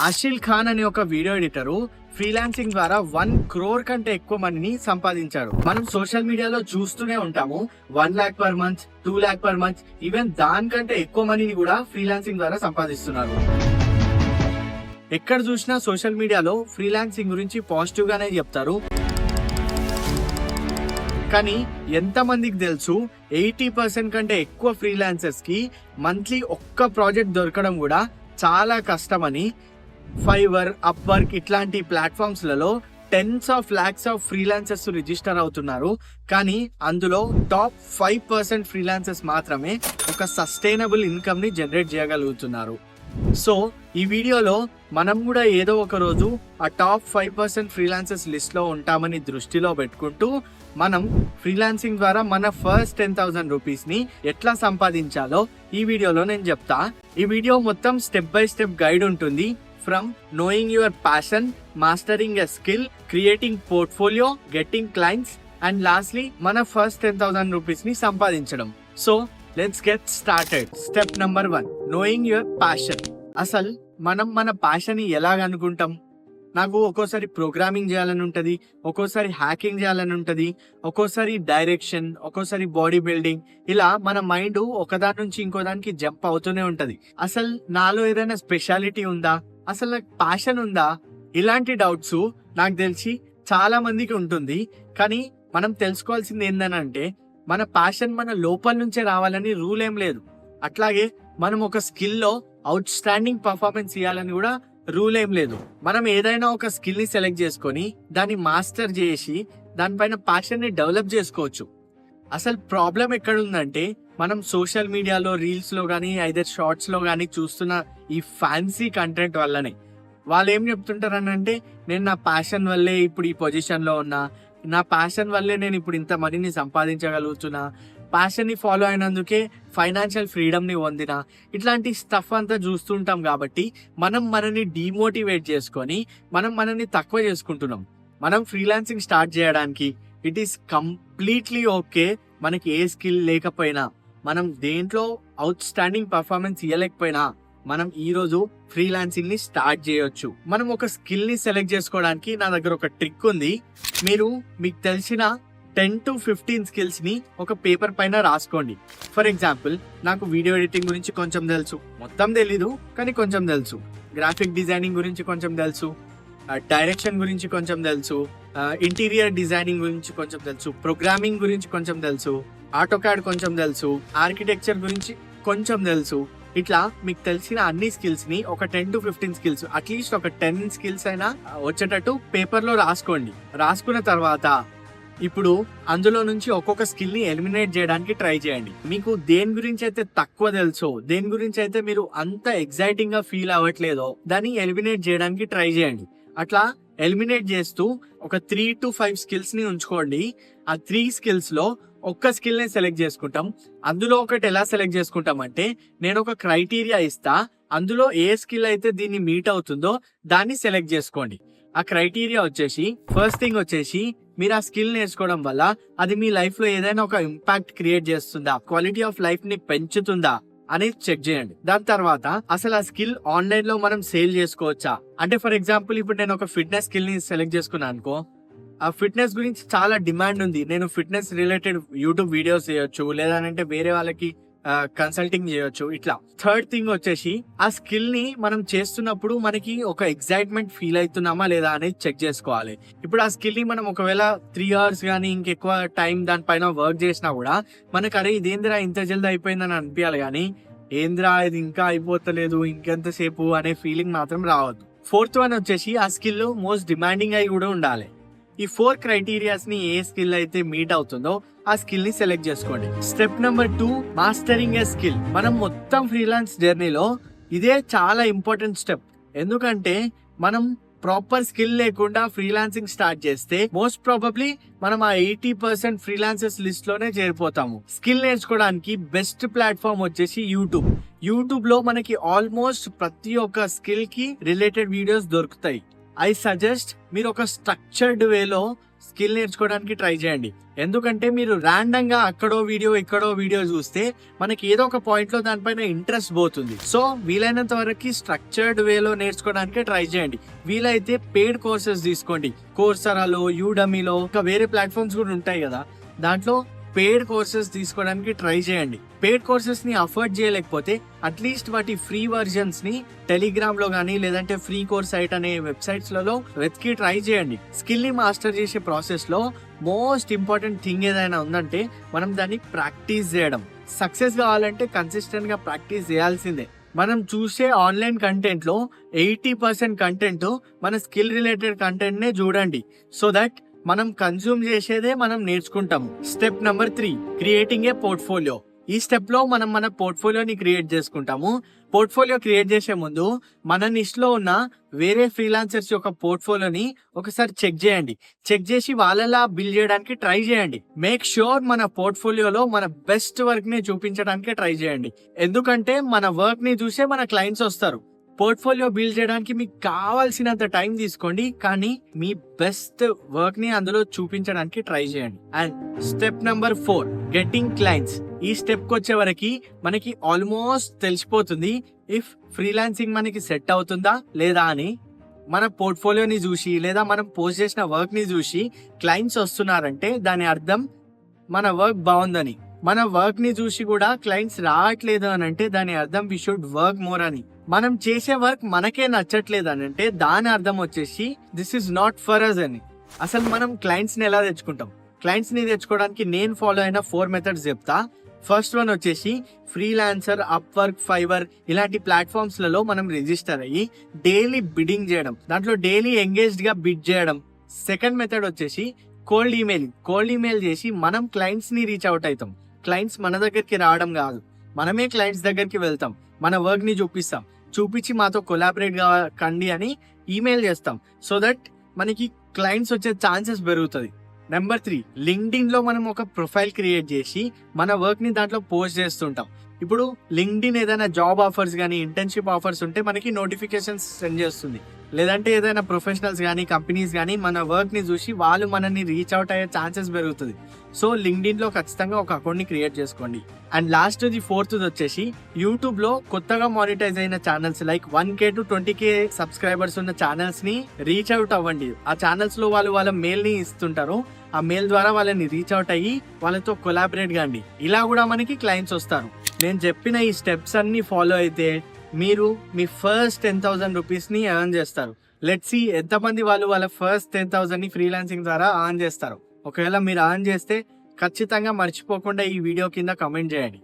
ఆషిల్ ఖాన్ అనే ఒక video editor freelancing ద్వారా 1 crore కంటే ఎక్కువ మనీని సంపాదించాడు. మనం సోషల్ మీడియాలో చూస్తూనే ఉంటాము 1 lakh per month, 2 lakh per month, even దానికంటే ఎక్కువ మనీని కూడా ఫ్రీలాన్సింగ్ ద్వారా సంపాదిస్తున్నారు. ఎక్కడ చూసినా సోషల్ మీడియాలో ఫ్రీలాన్సింగ్ గురించి పాజిటివ్ గానే చెప్తారు. కానీ ఎంతమందికి తెలుసు 80% కంటే ఎక్కువ ఫ్రీలాన్సర్స్ కి మంత్లీ ఒక్క ప్రాజెక్ట్ దొరకడం కూడా చాలా కష్టమని. ఫైవర్, అప్వర్క్ ఇట్లాంటి ప్లాట్ఫామ్స్ లలో tens of lakhs of freelancers register అవుతున్నారు. కానీ అందులో టాప్ 5% ఫ్రీలాన్సర్స్ మాత్రమే ఒక సస్టైనబుల్ ఇన్కమ్ ని జనరేట్ చేయగలుగుతున్నారు. సో ఈ వీడియోలో మనం కూడా ఏదో ఒక రోజు ఆ టాప్ 5% ఫ్రీలాన్సర్స్ లిస్ట్ లో ఉంటామని దృష్టిలో పెట్టుకుంటూ మనం ఫ్రీలాన్సింగ్ ద్వారా మన ఫస్ట్ 10,000 రూపీస్ ని ఎట్లా సంపాదించాలో ఈ వీడియోలో నేను చెప్తా. ఈ వీడియో మొత్తం స్టెప్ బై స్టెప్ గైడ్ ఉంటుంది. From knowing your passion, mastering a skill, creating portfolio, getting clients and lastly మన ఫస్ట్ 10,000 రూపీస్ ని సంపాదించడం. So let's get started. Step number 1, knowing your passion. అసలు మనం మన ప్యాషన్ ఎలాగ అనుకుంటాం? నాకు ఒక్కోసారి ప్రోగ్రామింగ్ చేయాలని ఉంటుంది, ఒక్కోసారి హ్యాకింగ్ చేయాలని ఉంటుంది, ఒక్కోసారి డైరెక్షన్, ఒక్కోసారి బాడీ బిల్డింగ్. ఇలా మన మైండ్ ఒకదాని నుంచి ఇంకో దానికి జంప్ అవుతూనే ఉంటది. అసలు నాలో ఏదైనా స్పెషాలిటీ ఉందా, అసలు నాకు ప్యాషన్ ఉందా? ఇలాంటి డౌట్స్ నాకు తెలిసి చాలా మందికి ఉంటుంది. కానీ మనం తెలుసుకోవాల్సింది ఏంటంటే మన ప్యాషన్ మన లోపల నుంచే రావాలని రూల్ ఏం లేదు. అట్లాగే మనం ఒక స్కిల్లో అవుట్ స్టాండింగ్ పర్ఫార్మెన్స్ ఇవ్వాలని కూడా రూల్ ఏం లేదు. మనం ఏదైనా ఒక స్కిల్ ని సెలెక్ట్ చేసుకొని దాన్ని మాస్టర్ చేసి దానిపైన ప్యాషన్ ని డెవలప్ చేసుకోవచ్చు. అసలు ప్రాబ్లం ఎక్కడ ఉందంటే మనం సోషల్ మీడియాలో రీల్స్ లో కానీ ఐదర్ షార్ట్స్ లో కానీ చూస్తున్న ఈ ఫ్యాన్సీ కంటెంట్ వల్లనే. వాళ్ళు ఏం చెప్తుంటారనంటే నేను నా ప్యాషన్ వల్లే ఇప్పుడు ఈ పొజిషన్ లో ఉన్నా, నా ప్యాషన్ వల్లే నేను ఇప్పుడు ఇంత మనీని సంపాదించగలుగుతున్నా, ప్యాషన్ ని ఫాలో అయినందుకే ఫైనాన్షియల్ ఫ్రీడమ్ ని పొందిన, ఇట్లాంటి స్టఫ్ అంతా చూస్తుంటాం. కాబట్టి మనం మనని డిమోటివేట్ చేసుకొని మనం మనని తక్కువ చేసుకుంటున్నాం. మనం ఫ్రీలాన్సింగ్ స్టార్ట్ చేయడానికి ఇట్ ఈస్ కంప్లీట్లీ ఓకే. మనకి ఏ స్కిల్ లేకపోయినా, మనం దేంట్లో అవుట్ స్టాండింగ్ పర్ఫార్మెన్స్ ఇవ్వలేకపోయినా మనం ఈ రోజు ఫ్రీలాన్సింగ్ ని స్టార్ట్ చేయొచ్చు. మనం ఒక స్కిల్ ని సెలెక్ట్ చేసుకోవడానికి నా దగ్గర ఒక ట్రిక్ ఉంది. మీకు తెలిసిన 10 to 15 స్కిల్స్ ని ఒక పేపర్ పైన రాసుకోండి. ఫర్ ఎగ్జాంపుల్, నాకు వీడియో ఎడిటింగ్ గురించి కొంచెం తెలుసు, మొత్తం తెలీదు కానీ కొంచెం తెలుసు. గ్రాఫిక్ డిజైనింగ్ గురించి కొంచెం తెలుసు, డైరెక్షన్ గురించి కొంచెం తెలుసు, ఇంటీరియర్ డిజైనింగ్ గురించి కొంచెం తెలుసు, ప్రోగ్రామింగ్ గురించి కొంచెం తెలుసు, ఆటోకాడ్ కొంచెం తెలుసు, ఆర్కిటెక్చర్ గురించి కొంచెం తెలుసు. ఇట్లా మీకు తెలిసిన అన్ని స్కిల్స్ ని ఒక 10 to 15 స్కిల్స్, అట్లీస్ట్ ఒక 10 స్కిల్స్ అయినా వచ్చేటట్టు పేపర్ లో రాసుకోండి. రాసుకున్న తర్వాత ఇప్పుడు అందులో నుంచి ఒక్కొక్క స్కిల్ ని ఎలిమినేట్ చేయడానికి ట్రై చేయండి. మీకు దేని గురించి అయితే తక్కువ తెలుసో, దేని గురించి అయితే మీరు అంత ఎక్సైటింగ్ గా ఫీల్ అవ్వట్లేదో దాన్ని ఎలిమినేట్ చేయడానికి ట్రై చేయండి. అట్లా ఎలిమినేట్ చేస్తూ ఒక 3 to 5 స్కిల్స్ ని ఉంచుకోండి. ఆ 3 స్కిల్స్ లో ఒక్క స్కిల్ ని సెలెక్ట్ చేసుకుంటాం. అందులో ఒకటి ఎలా సెలెక్ట్ చేసుకుంటాం అంటే, నేను ఒక క్రైటీరియా ఇస్తా, అందులో ఏ స్కిల్ అయితే దీన్ని మీట్ అవుతుందో దాన్ని సెలెక్ట్ చేసుకోండి. ఆ క్రైటీరియా వచ్చేసి ఫస్ట్ థింగ్ వచ్చేసి మీరు ఆ స్కిల్ నేర్చుకోవడం వల్ల అది మీ లైఫ్ లో ఏదైనా ఒక ఇంపాక్ట్ క్రియేట్ చేస్తుందా, క్వాలిటీ ఆఫ్ లైఫ్ ని పెంచుతుందా అనేది చెక్ చేయండి. దాని తర్వాత అసలు ఆ స్కిల్ ఆన్లైన్ లో మనం సేల్ చేసుకోవచ్చా అంటే, ఫర్ ఎగ్జాంపుల్ ఇప్పుడు నేను ఒక ఫిట్నెస్ స్కిల్ ని సెలెక్ట్ చేసుకున్నాను అనుకో, ఆ ఫిట్నెస్ గురించి చాలా డిమాండ్ ఉంది, నేను ఫిట్నెస్ రిలేటెడ్ యూట్యూబ్ వీడియోస్ చేయొచ్చు, లేదంటే వేరే వాళ్ళకి కన్సల్టింగ్ చేయొచ్చు. ఇట్లా థర్డ్ థింగ్ వచ్చేసి ఆ స్కిల్ ని మనం చేస్తున్నప్పుడు మనకి ఒక ఎక్సైట్మెంట్ ఫీల్ అవుతున్నామా లేదా అనేది చెక్ చేసుకోవాలి. ఇప్పుడు ఆ స్కిల్ ని మనం ఒకవేళ 3 hours కానీ ఇంకెక్కువ టైం దానిపైన వర్క్ చేసినా కూడా మనకు అరే ఇదేంద్రా ఇంత జల్దీ అయిపోయిందని అనిపించాలి, కానీ ఏంద్రా ఇది ఇంకా అయిపోతలేదు ఇంకెంతసేపు అనే ఫీలింగ్ మాత్రం రావద్దు. ఫోర్త్ వన్ వచ్చేసి ఆ స్కిల్ మోస్ట్ డిమాండింగ్ అయి కూడా ఉండాలి. ఈ 4 క్రైటీరియాస్ ని ఏ స్కిల్ అయితే మీట్ అవుతుందో ఆ స్కిల్ ని సెలెక్ట్ చేసుకోండి. స్టెప్ నెంబర్ 2, మాస్టరింగ్ ఏ స్కిల్. మనం మొత్తం ఫ్రీలాన్స్ జర్నీలో ఇదే చాలా ఇంపార్టెంట్ స్టెప్. ఎందుకంటే మనం ప్రాపర్ స్కిల్ లేకుండా ఫ్రీలాన్సింగ్ స్టార్ట్ చేస్తే మోస్ట్ ప్రాబబ్లీ మనం ఆ 80% ఫ్రీలాన్సర్స్ లిస్ట్ లోనే చేరిపోతాము. స్కిల్ నేర్చుకోవడానికి బెస్ట్ ప్లాట్ఫామ్ వచ్చేసి యూట్యూబ్ లో మనకి ఆల్మోస్ట్ ప్రతి ఒక్క స్కిల్ కి రిలేటెడ్ వీడియోస్ దొరుకుతాయి. ఐ సజెస్ట్ మీరు ఒక స్ట్రక్చర్డ్ వేలో స్కిల్ నేర్చుకోవడానికి ట్రై చేయండి. ఎందుకంటే మీరు ర్యాండమ్ గా అక్కడో వీడియో ఇక్కడో వీడియో చూస్తే మనకి ఏదో ఒక పాయింట్ లో దానిపైన ఇంట్రెస్ట్ పోతుంది. సో వీలైనంత వరకు స్ట్రక్చర్డ్ వేలో నేర్చుకోవడానికి ట్రై చేయండి. వీలైతే పెయిడ్ కోర్సెస్ తీసుకోండి. కోర్సరాలో, యూడమీలో, ఇంకా వేరే ప్లాట్ఫామ్స్ కూడా ఉంటాయి కదా, దాంట్లో పెయిడ్ కోర్సెస్ తీసుకోవడానికి ట్రై చేయండి. పెయిడ్ కోర్సెస్ ని అఫోర్డ్ చేయలేకపోతే అట్లీస్ట్ వాటి ఫ్రీ వర్జన్స్ ని టెలిగ్రామ్ లో గానీ లేదంటే ఫ్రీ కోర్స్ సైట్ అనే వెబ్సైట్స్ లలో వెతికి ట్రై చేయండి. స్కిల్ ని మాస్టర్ చేసే ప్రాసెస్ లో మోస్ట్ ఇంపార్టెంట్ థింగ్ ఏదైనా ఉందంటే మనం దాన్ని ప్రాక్టీస్ చేయడం. సక్సెస్ కావాలంటే కన్సిస్టెంట్ గా ప్రాక్టీస్ చేయాల్సిందే. మనం చూసే ఆన్లైన్ కంటెంట్ లో 80% కంటెంట్ మన స్కిల్ రిలేటెడ్ కంటెంట్ నే చూడండి. సో దట్ మనం కన్జ్యూమ్ చేసేదే మనం నేర్చుకుంటాము. Step number 3, creating a portfolio. ఈ స్టెప్ లో మనం మన పోర్ట్ఫోలియోని క్రియేట్ చేసుకుంటాము. పోర్ట్ఫోలియో క్రియేట్ చేసే ముందు మన లిస్ట్ లో ఉన్న వేరే ఫ్రీలాన్సర్స్ యొక్క పోర్ట్ఫోలియోని ఒకసారి చెక్ చేయండి. చెక్ చేసి వాళ్ళలా బిల్డ్ చేయడానికి ట్రై చేయండి. మేక్ ష్యూర్ మన పోర్ట్ఫోలియోలో మన బెస్ట్ వర్క్ ని చూపించడానికి ట్రై చేయండి. ఎందుకంటే మన వర్క్ ని చూసే మన క్లయింట్స్ వస్తారు. పోర్ట్ఫోలియో బిల్డ్ చేయడానికి మీకు కావాల్సినంత టైం తీసుకోండి, కానీ మీ బెస్ట్ వర్క్ ని అందులో చూపించడానికి ట్రై చేయండి. And step number 4, getting clients. ఈ స్టెప్ కి వచ్చే వరకు మనకి ఆల్మోస్ట్ తెలిసిపోతుంది ఇఫ్ ఫ్రీలాన్సింగ్ మనకి సెట్ అవుతుందా లేదా అని. మన పోర్ట్ఫోలియోని చూసి లేదా మనం పోస్ట్ చేసిన వర్క్ ని చూసి క్లయింట్స్ వస్తున్నారంటే దాని అర్థం మన వర్క్ బాగుందని. మన వర్క్ ని చూసి కూడా క్లయింట్స్ రావట్లేదు అని అంటే దాని అర్థం వి షుడ్ వర్క్ మోర్ అని. మనం చేసే వర్క్ మనకే నచ్చట్లేదు అని అంటే దాని అర్థం వచ్చేసి this is not for us అని. అసలు మనం క్లయింట్స్ ని ఎలా తెచ్చుకుంటాం? క్లయింట్స్ ని తెచ్చుకోవడానికి నేను ఫాలో అయిన 4 మెథడ్స్ చెప్తా. ఫస్ట్ వన్ వచ్చేసి ఫ్రీలాన్సర్, అప్వర్క్, ఫైవర్ ఇలాంటి ప్లాట్ఫామ్స్ లలో మనం రిజిస్టర్ అయ్యి డైలీ బిడ్డింగ్ చేయడం, దాంట్లో డైలీ ఎంగేజ్డ్ గా బిడ్ చేయడం. సెకండ్ మెథడ్ వచ్చేసి కోల్డ్ ఈమెయిల్ చేసి మనం క్లయింట్స్ ని రీచ్ అవుట్ అవుతాం. క్లయింట్స్ మన దగ్గరికి రావడం కాదు, మనమే క్లయింట్స్ దగ్గరికి వెళ్తాం, మన వర్క్ ని చూపించి మాతో కొలాబరేట్ కండి అని ఈమెయిల్ చేస్తాం. సో దట్ మనకి క్లయింట్స్ వచ్చే ఛాన్సెస్ పెరుగుతుంది. నెంబర్ 3, లింక్డ్ఇన్ లో మనం ఒక ప్రొఫైల్ క్రియేట్ చేసి మన వర్క్ ని దాంట్లో పోస్ట్ చేస్తుంటాం. ఇప్పుడు లింక్డ్ఇన్ ఏదైనా జాబ్ ఆఫర్స్ కానీ ఇంటర్న్షిప్ ఆఫర్స్ ఉంటే మనకి నోటిఫికేషన్స్ సెండ్ చేస్తుంది. లేదంటే ఏదైనా ప్రొఫెషనల్స్ కానీ కంపెనీస్ కానీ మన వర్క్ ని చూసి వాళ్ళు మనల్ని రీచ్ అవుట్ అయ్యే ఛాన్సెస్ పెరుగుతుంది. సో లింక్డ్ఇన్ లో ఖచ్చితంగా ఒక అకౌంట్ ని క్రియేట్ చేసుకోండి. అండ్ లాస్ట్ ది 4th వచ్చేసి యూట్యూబ్ లో కొత్తగా మానిటైజ్ అయిన channels like 1K to 20K subscribers ఉన్న ఛానల్స్ ని రీచ్ అవుట్ అవ్వండి. ఆ ఛానల్స్ లో వాళ్ళు వాళ్ళ మెయిల్ ని ఇస్తుంటారు. ఆ మెయిల్ ద్వారా వాళ్ళని రీచ్ అవుట్ అయ్యి వాళ్ళతో కొలాబరేట్ కాండి. ఇలా కూడా మనకి క్లయింట్స్ వస్తారు. నేను చెప్పిన ఈ స్టెప్స్ అన్ని ఫాలో అయితే మీరు మీ ఫస్ట్ 10,000 రూపీస్ ని ఎర్న్ చేస్తారు. లెట్స్ సీ ఎంతమంది వాళ్ళ ఫస్ట్ 10,000 ని ఫ్రీలాన్సింగ్ ద్వారా ఎర్న్ చేస్తారు. ఒకవేళ మీరు ఎర్న్ చేస్తే ఖచ్చితంగా మర్చిపోకుండా ఈ వీడియో కింద కమెంట్ చేయండి.